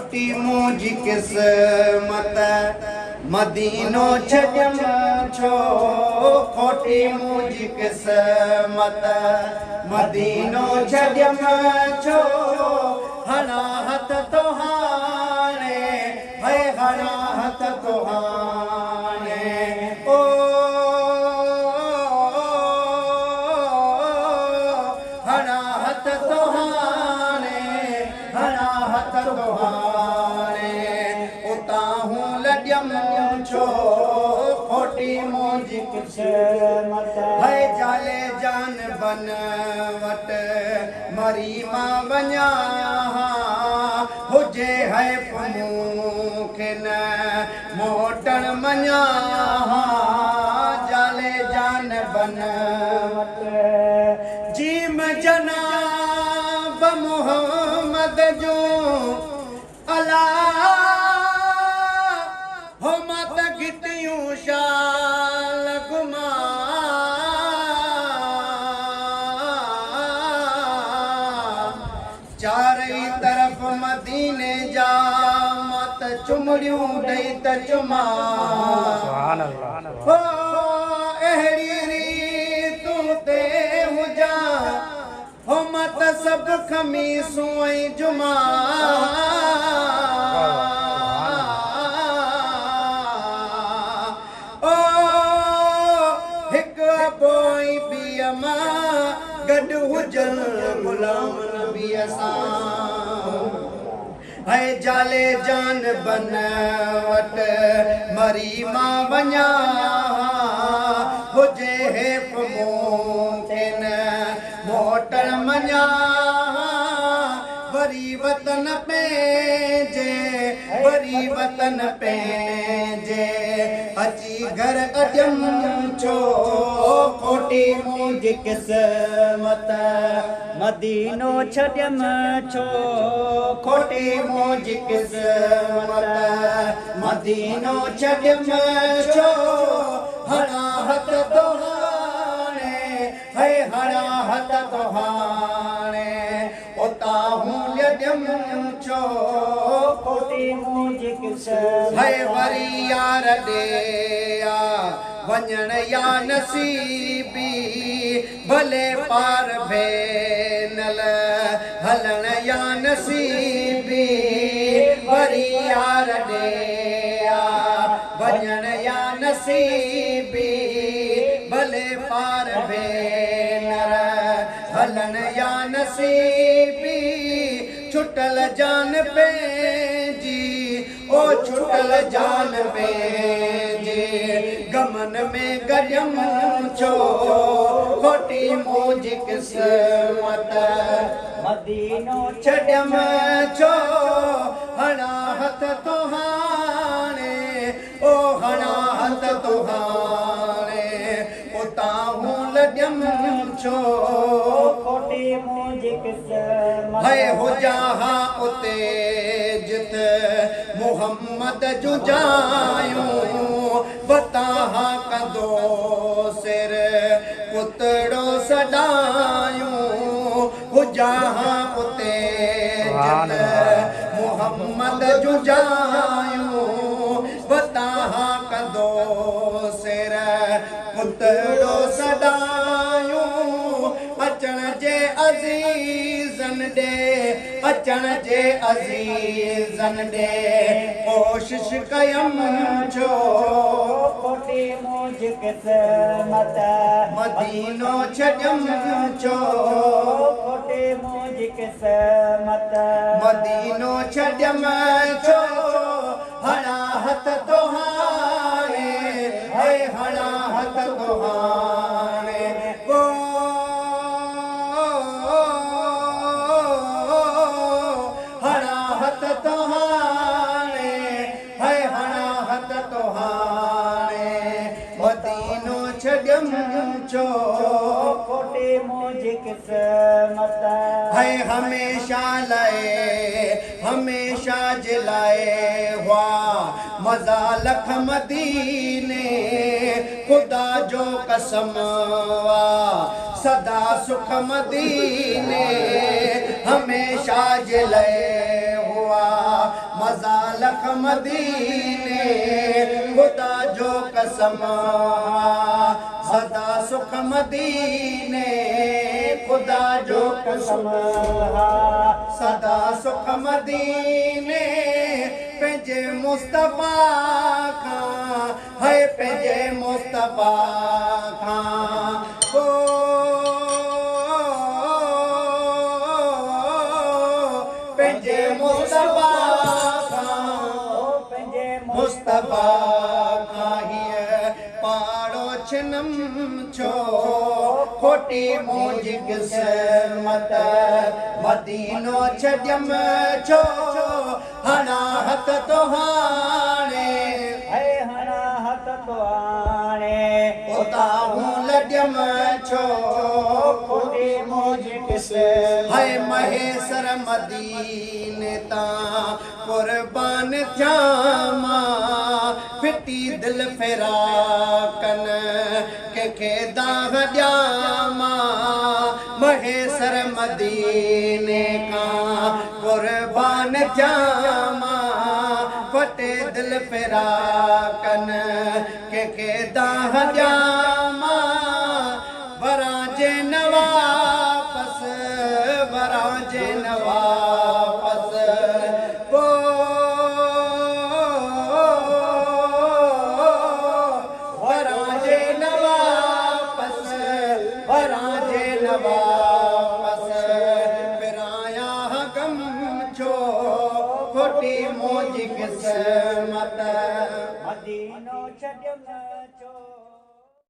खोटी मुझी किस्मत मदीनो छड्यम छो खोटी मुझी किस्मत मदीनो छड्यम छो हणा हथ तो हाणे है हणा हथ तो हाणे ओ हणा हथ तो हाणे हणा हथ तो हाणे उताहूं लड्यम छो खोटी मुझी किस्मत है जाले जान बन वट मरी मां वञा हुजे है मूंखे न मोटण मञा जाले जान बन वट जीम जनाब मोहम्मद जो अला हो मत गिटियूं शाल गुमा चारई तरफ मदीने जा मत चुमड़ियूं ॾेई त चुमा हो अहिड़ी रीतूं ते हुजा हो मत सभु खमीसूं ऐं जुमा ओ हिकु पोइ ॿीअ मां गॾु हुजनि गुलाम नबीअ सां है जाले जान बन वट मरी मां वञा हुजे हे मूंखे न मोटण मञा वरी वतन पंहिंजे वरी वतन पंहिंजे अची घर अॼम छो खोटी मुंहिंजी किस्मत मदीनो छॾियम छो खोटी मुंहिंजी किस्मत मदीनो छॾियम छो हणा हथ तो हाणे है हणा हथ तो हाणे उताहूं लॾयम छो खोटी मुंहिंजी किस्मत है वरी यार ॾे वञण या नसीबी भले पार भेनल हलण या नसीबी वरी यार ॾे वञण या नसीबी भले पार भेनल हलण या नसीबी छुटल जान पंहिंजी ओ छुटल जान पंहिंजी गमन में गॾियम छो खोटी मुंहिंजी किस्मत मदीनो छॾियम छो हणा हथ तो हाणे ओ हणा हथ तो हाणे उताहूं लॾयम छो खोटी मुंहिंजी किस्मत है हुजा हा उते जित मोहम्मद जूं जायूं बताहा कंदो सिर पुतड़ो सॾायूं हुजा हा उते जित मोहम्मद जूं जायूं बताहा कंदो सिर पुतड़ो सॾायूं अचण जे अज़ीज़न ॾे अचण जे अज़ीज़न ॾे कोशिश कयम छो खोटी मुंहिंजी किस्मत मदीनो छॾियम छो खोटी मुंहिंजी किस्मत मदीनो छॾियम छो हणा हथ तो हाणे है हणा हथ तो हाणे हणा हथ तो हाणे है हणा हथ तो हाणे मदीनो छॾियम छो खोटी मुंहिंजी किस्मत है हमेशा लाए हमेशा जे लाए हुआ मज़ा लख मदीने खुदा जो कसम वा सदा सुख मदीने हमेशा जे लाए हुआ मज़ा लख मदीने खुदा जो कसम सदा सुख मदीने खुदा जो कसम सदा सुख मदीने पंहिंजे मुस्तफ़ा खां है पंहिंजे मुस्तफ़ा खां पंहिंजे मुस्तफ़ा खां मुस्तफ़ा खां हीअ पाड़ो छिनम छो खोटी मुंहिंजी क़िस्मत मदीनो छॾियम छो हणा हथ तो हाणे हणा हथ तो हाणे उतां हूं लॾियम छो खोटी मुंहिंजी क़िस्मत है महेसर मदीने तां कुर्बान थिया मां फिटी दिल फिराकन कंहिंखे दाग ॾिया मां महेसर मदीने खां कुर्बान थिया मां फटे दिल फिराकन कंहिंखे दाग ॾिया मां वराजे न वापस वराजे न वापस वराजे न वापस वराजे न वापस